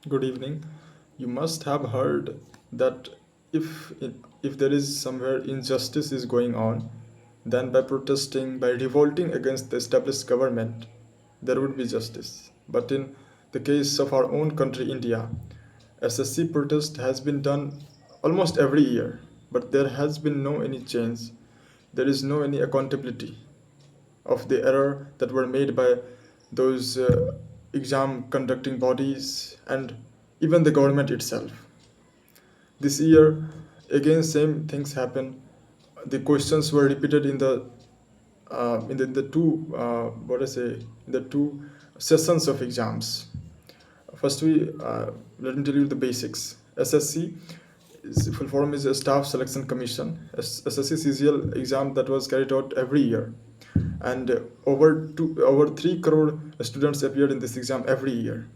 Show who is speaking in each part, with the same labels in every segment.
Speaker 1: Good evening. You must have heard that if if there is somewhere injustice is going on, then by protesting, by revolting against the established government, there would be justice. But in the case of our own country, India, SSC protest has been done almost every year, but there has been no any change. There is no any accountability of the error that were made by those exam conducting bodies and even the government itself. This year, again, same things happen. The questions were repeated in the two what I say in the two sessions of exams. First, we let me tell you the basics. SSC is full form is a Staff Selection Commission. SSC CGL exam that was carried out every year, and over 3 crore students appeared in this exam every year,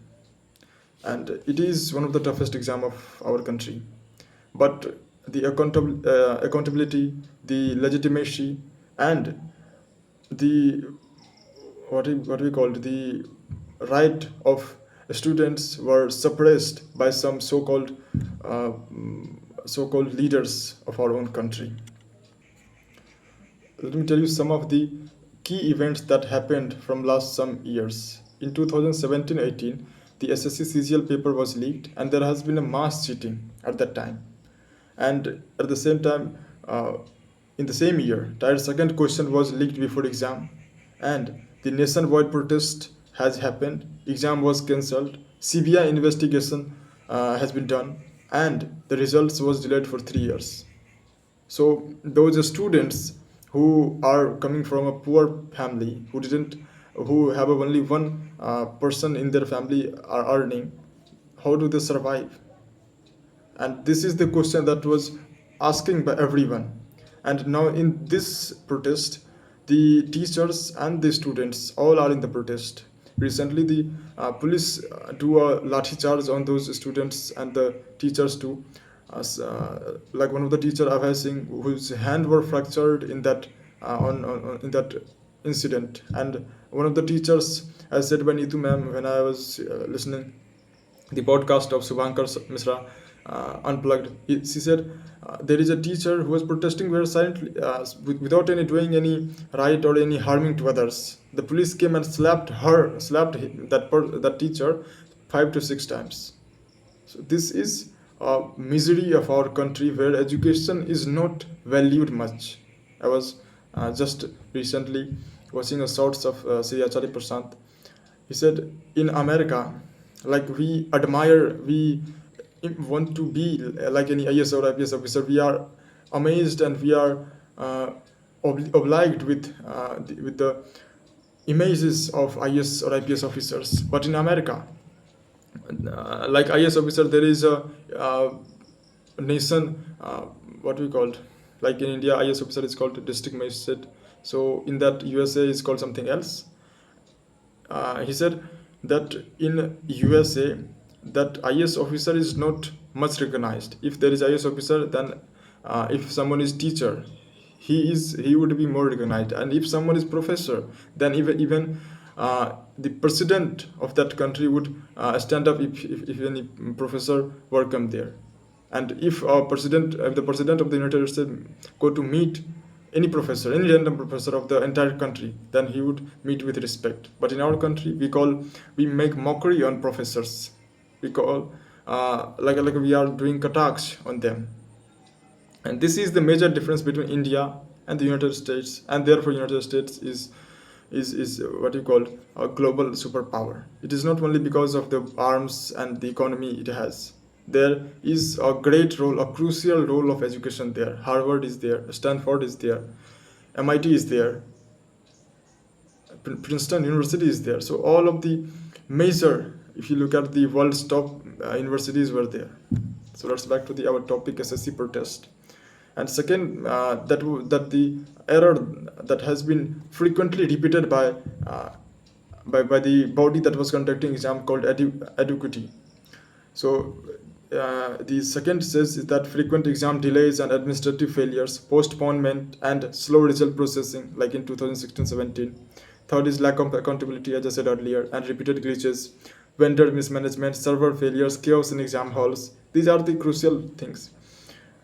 Speaker 1: and it is one of the toughest exam of our country. But the accountability, the legitimacy, and the what we called the right of students were suppressed by some uh, so-called leaders of our own country. Let me tell you some of the key events that happened from last some years. In 2017-18, the SSC CGL paper was leaked, and there has been a mass cheating at that time. And at the same time, in the same year, tier second question was leaked before exam, and the nationwide protest has happened. Exam was cancelled. CBI investigation has been done, and the results was delayed for 3 years. So those students who are coming from a poor family, who have only one person in their family are earning, how do they survive? And this is the question that was asking by everyone. And now in this protest, the teachers and the students all are in the protest. Recently, the police do a lathi charge on those students and the teachers too. Like one of the teacher I've seen whose hand were fractured in that in that incident, and one of the teachers, as said by Neetu ma'am when I was listening the podcast of Subhankar Misra, Unplugged. She said there is a teacher who was protesting very silently, without any doing any right or any harming to others. The police came and slapped that teacher 5 to 6 times. So this is a misery of our country where education is not valued much. I was just recently watching a shorts of Sri Acharya Prasant. He said in America, like we want to be like any IS or IPS officer. We are amazed and we are obliged with the images of IS or IPS officers. But in America, like IS officer, there is a nation, what we called, like in India, IS officer is called district magistrate. So in that USA is called something else. He said that in USA, that IS officer is not much recognized. If there is IS officer, then if someone is teacher, he would be more recognized, and if someone is professor, then even the president of that country would stand up if any professor were come there. And if the president of the United States go to meet any professor, any random professor of the entire country, then he would meet with respect. But in our country, we make mockery on professors. We call like we are doing attacks on them. And this is the major difference between India and the United States, and therefore United States is what you call a global superpower. It is not only because of the arms and the economy it has. There is a great role, a crucial role of education there. Harvard is there, Stanford is there, MIT is there, Princeton University is there. So all of the major, if you look at the world's top universities, were there. So let's back to our topic, SSC protest. And second, that the error that has been frequently repeated by the body that was conducting exam called Eduquity. So the second says is that frequent exam delays and administrative failures, postponement and slow result processing, like in 2016-17. Third is lack of accountability, as I said earlier, and repeated glitches. vendor mismanagement, server failures, chaos in exam halls. These are the crucial things.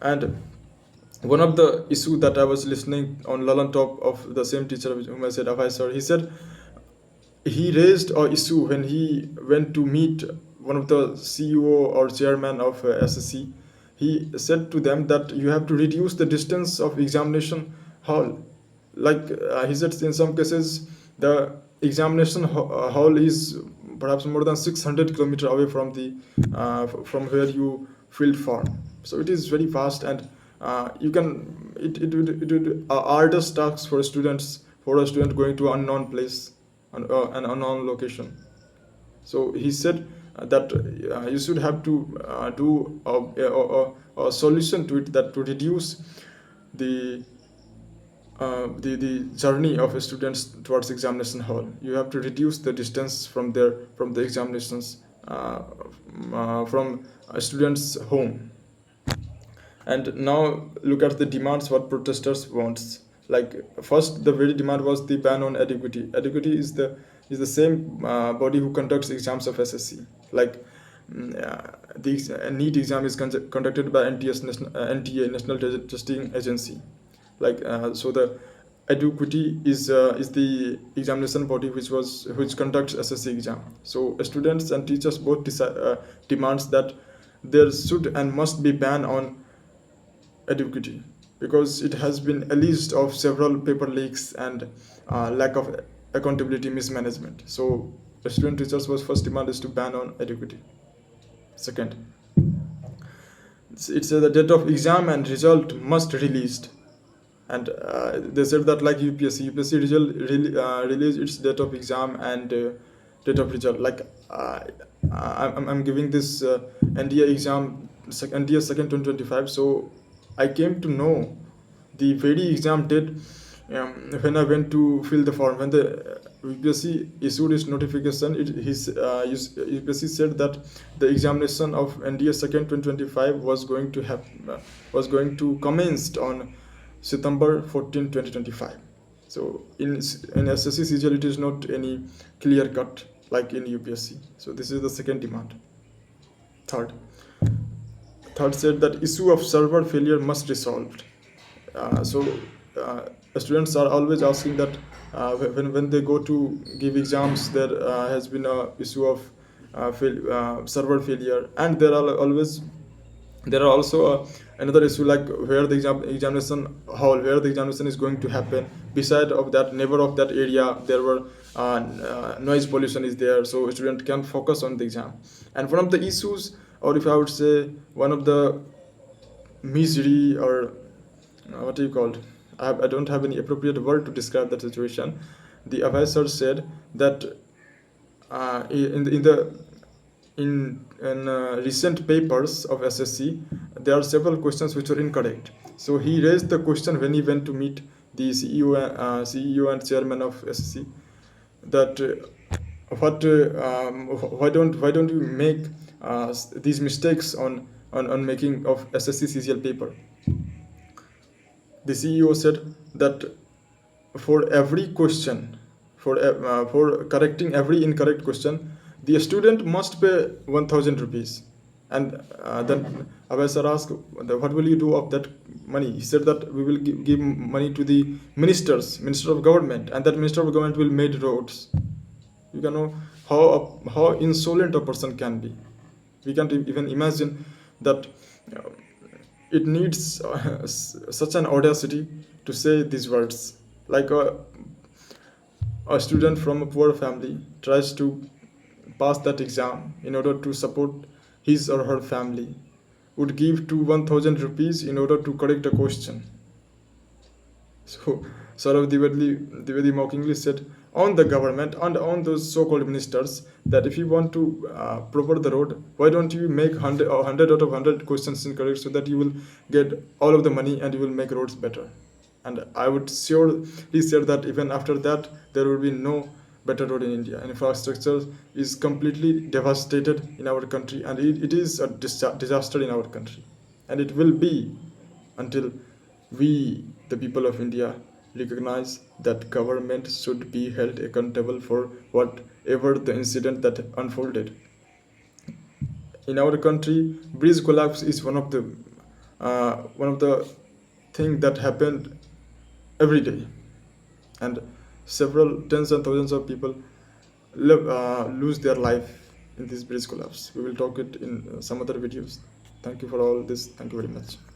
Speaker 1: And one of the issue that I was listening on Lalan Top of the same teacher whom I said Abhay sir, he said he raised a issue when he went to meet one of the CEO or chairman of SSC. He said to them that you have to reduce the distance of examination hall. Like he said, in some cases, the examination hall is perhaps more than 600 kilometers away from the from where you filled form. So it is very vast, and you can it would arduous tasks for students, for a student going to unknown place, an unknown location. So he said that you should have to do a solution to it, that to reduce the the journey of students towards examination hall. You have to reduce the distance from there, from the examinations, from a student's home. And now look at the demands what protesters wants. Like first, the very demand was the ban on adequacy. Adequacy is the same body who conducts exams of SSC. Like the NEET exam is conducted by NTA, National Testing Agency. Like so the adequacy is the examination body which conducts SSC exam. So students and teachers both demands that there should and must be ban on adequacy, because it has been alleged of several paper leaks and lack of accountability, mismanagement. So the student teachers was first demand is to ban on adequacy. Second, it says the date of exam and result must released. And they said that like UPSC result release its date of exam and date of result. Like I'm giving this NDA exam, NDA second 2025. So I came to know the very exam date when I went to fill the form. When the UPSC issued its notification, UPSC said that the examination of NDA second 2025 was going to commenced on September 14, 2025. So in SSC CGL it is not any clear cut like in UPSC. So this is the second demand. Third said that issue of server failure must be resolved. Students are always asking that when they go to give exams, there has been a issue of server failure, and there are also another issue like where the examination hall, where the examination is going to happen. Beside of that, neighbor of that area, there were noise pollution is there, so a student can focus on the exam. And one of the issues, or if I would say one of the misery, or what do you call it? I don't have any appropriate word to describe that situation. The advisor said that in recent papers of SSC, there are several questions which are incorrect. So he raised the question when he went to meet the CEO and chairman of SSC, that why don't you make these mistakes on making of SSC CGL paper. The CEO said that for every question, for correcting every incorrect question, the student must pay 1,000 rupees. And then Abhay asked, what will you do of that money? He said that we will give money to the minister of government, and that minister of government will make roads. You can know how insolent a person can be. We can't even imagine that it needs such an audacity to say these words. Like a student from a poor family tries to pass that exam in order to support his or her family, would give to 1,000 rupees in order to correct a question. So Saurav Dwivedi mockingly said on the government and on those so-called ministers that if you want to proper the road, why don't you make 100 out of 100 questions incorrect, so that you will get all of the money and you will make roads better. And I would surely say that even after that, there will be no better road in India. Infrastructure is completely devastated in our country, and it is a disaster in our country. And it will be until we, the people of India, recognize that government should be held accountable for whatever the incident that unfolded. In our country, bridge collapse is one of the thing that happened every day, and several tens and thousands of people lose their life in this bridge collapse. We will talk it in some other videos. Thank you for all this. Thank you very much.